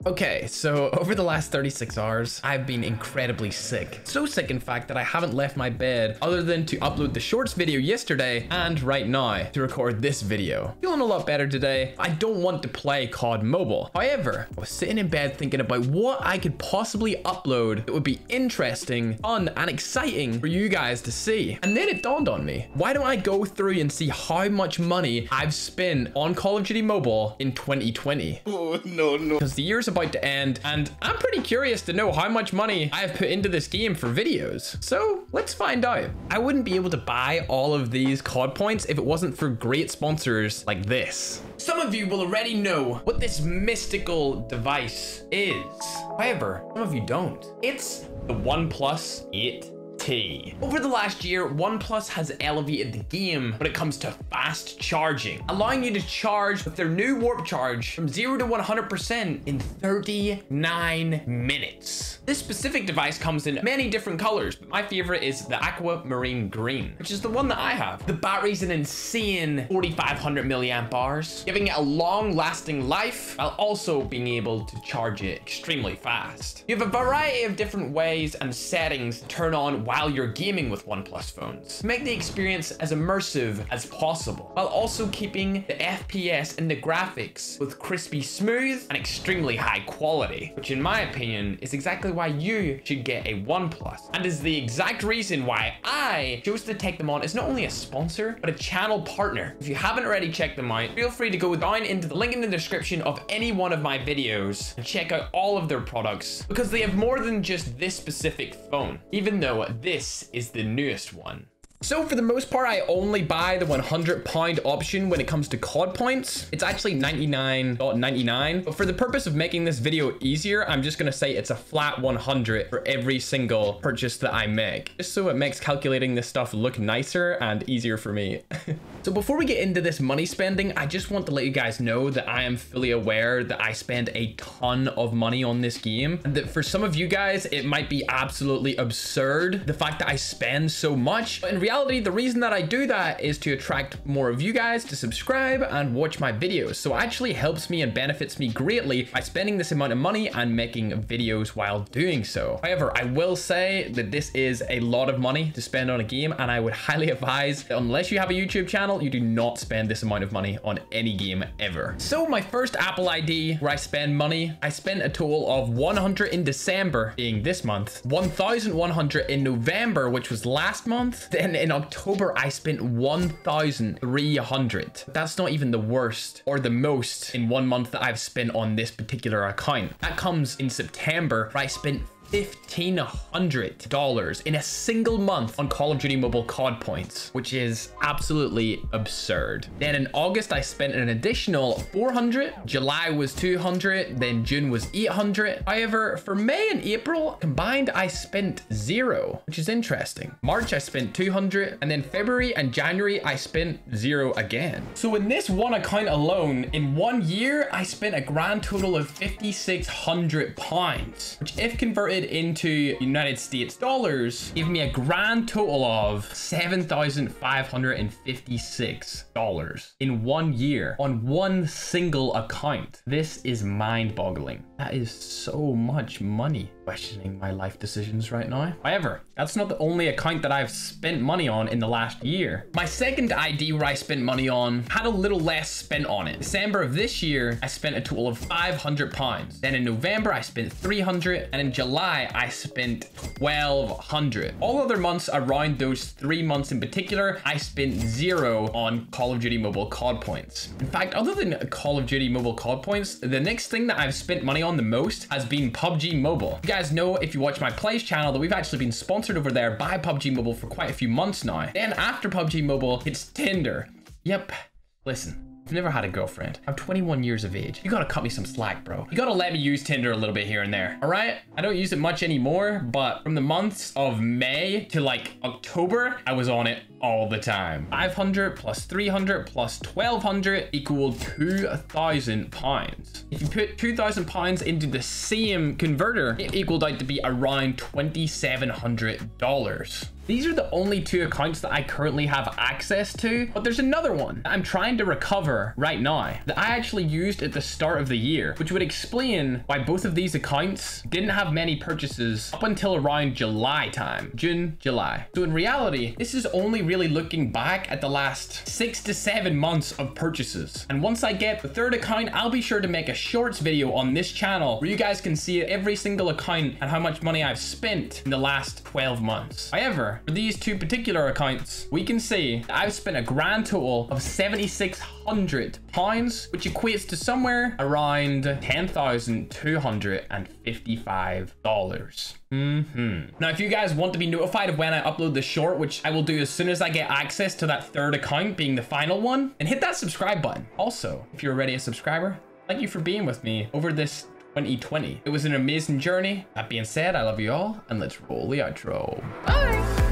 Okay, so over the last 36 hours, I've been incredibly sick. So sick, in fact, that I haven't left my bed other than to upload the shorts video yesterday and right now to record this video. Feeling a lot better today. I don't want to play COD Mobile. However, I was sitting in bed thinking about what I could possibly upload that would be interesting, fun, and exciting for you guys to see. And then it dawned on me, why don't I go through and see how much money I've spent on Call of Duty Mobile in 2020? Oh, no. Because the year's about to end, and I'm pretty curious to know how much money I have put into this game for videos. So let's find out. I wouldn't be able to buy all of these COD points if it wasn't for great sponsors like this. Some of you will already know what this mystical device is. However, some of you don't. It's the OnePlus 8T. Over the last year, OnePlus has elevated the game when it comes to fast charging, allowing you to charge with their new warp charge from 0 to 100% in 39 minutes. This specific device comes in many different colors, but my favorite is the aquamarine green, which is the one that I have. The battery's an insane 4,500 milliamp hours, giving it a long-lasting life while also being able to charge it extremely fast. You have a variety of different ways and settings to turn on while you're gaming with OnePlus phones to make the experience as immersive as possible, while also keeping the FPS and the graphics both crispy smooth and extremely high quality, which in my opinion is exactly why you should get a OnePlus, and is the exact reason why I chose to take them on as not only a sponsor but a channel partner. If you haven't already checked them out, feel free to go down into the link in the description of any one of my videos and check out all of their products, because they have more than just this specific phone, even though this is the newest one. So for the most part, I only buy the £100 option when it comes to COD points. It's actually 99.99, but for the purpose of making this video easier, I'm just gonna say it's a flat 100 for every single purchase that I make, just so it makes calculating this stuff look nicer and easier for me. So before we get into this money spending, I just want to let you guys know that I am fully aware that I spend a ton of money on this game, and that for some of you guys, it might be absolutely absurd, the fact that I spend so much. But in reality, the reason that I do that is to attract more of you guys to subscribe and watch my videos. So it actually helps me and benefits me greatly by spending this amount of money and making videos while doing so. However, I will say that this is a lot of money to spend on a game, and I would highly advise that unless you have a YouTube channel, you do not spend this amount of money on any game ever. So my first Apple ID where I spend money, I spent a total of 100 in December, being this month, 1,100 in November, which was last month. Then in October, I spent 1,300. That's not even the worst or the most in one month that I've spent on this particular account. That comes in September, where I spent $1,500 in a single month on Call of Duty Mobile COD points, which is absolutely absurd. Then in August, I spent an additional 400. July was 200. Then June was 800. However, for May and April combined, I spent 0, which is interesting. March, I spent 200. And then February and January, I spent 0 again. So in this one account alone, in 1 year, I spent a grand total of £5,600, which if converted into United States dollars gave me a grand total of $7,556 in 1 year on one single account. This is mind-boggling. That is so much money. Questioning my life decisions right now. However, that's not the only account that I've spent money on in the last year. My second ID where I spent money on had a little less spent on it. December of this year, I spent a total of £500. Then in November, I spent 300, and in July, I spent 1,200. All other months around those 3 months in particular, I spent 0 on Call of Duty Mobile COD points. In fact, other than Call of Duty Mobile COD points, the next thing that I've spent money on the most has been PUBG Mobile. You guys know, if you watch my plays channel, that we've actually been sponsored over there by PUBG Mobile for quite a few months now. Then after PUBG Mobile, it's Tinder. Yep, listen. I've never had a girlfriend. I'm 21 years of age. You gotta cut me some slack, bro. You gotta let me use Tinder a little bit here and there, all right? I don't use it much anymore, but from the months of May to like October, I was on it all the time. 500 plus 300 plus 1,200 equaled £2,000. If you put £2,000 into the same converter, it equaled out to be around $2,700. These are the only 2 accounts that I currently have access to, but there's another one that I'm trying to recover right now that I actually used at the start of the year, which would explain why both of these accounts didn't have many purchases up until around July time. June, July. So in reality, this is only really looking back at the last 6 to 7 months of purchases. And once I get the 3rd account, I'll be sure to make a shorts video on this channel where you guys can see every single account and how much money I've spent in the last 12 months. However, for these 2 particular accounts, we can see that I've spent a grand total of £7,600, which equates to somewhere around $10,255. Now, if you guys want to be notified of when I upload the short, which I will do as soon as I get access to that 3rd account being the final one, and hit that subscribe button. Also, if you're already a subscriber, thank you for being with me over this 2020. It was an amazing journey. That being said, I love you all, and let's roll the outro. Bye.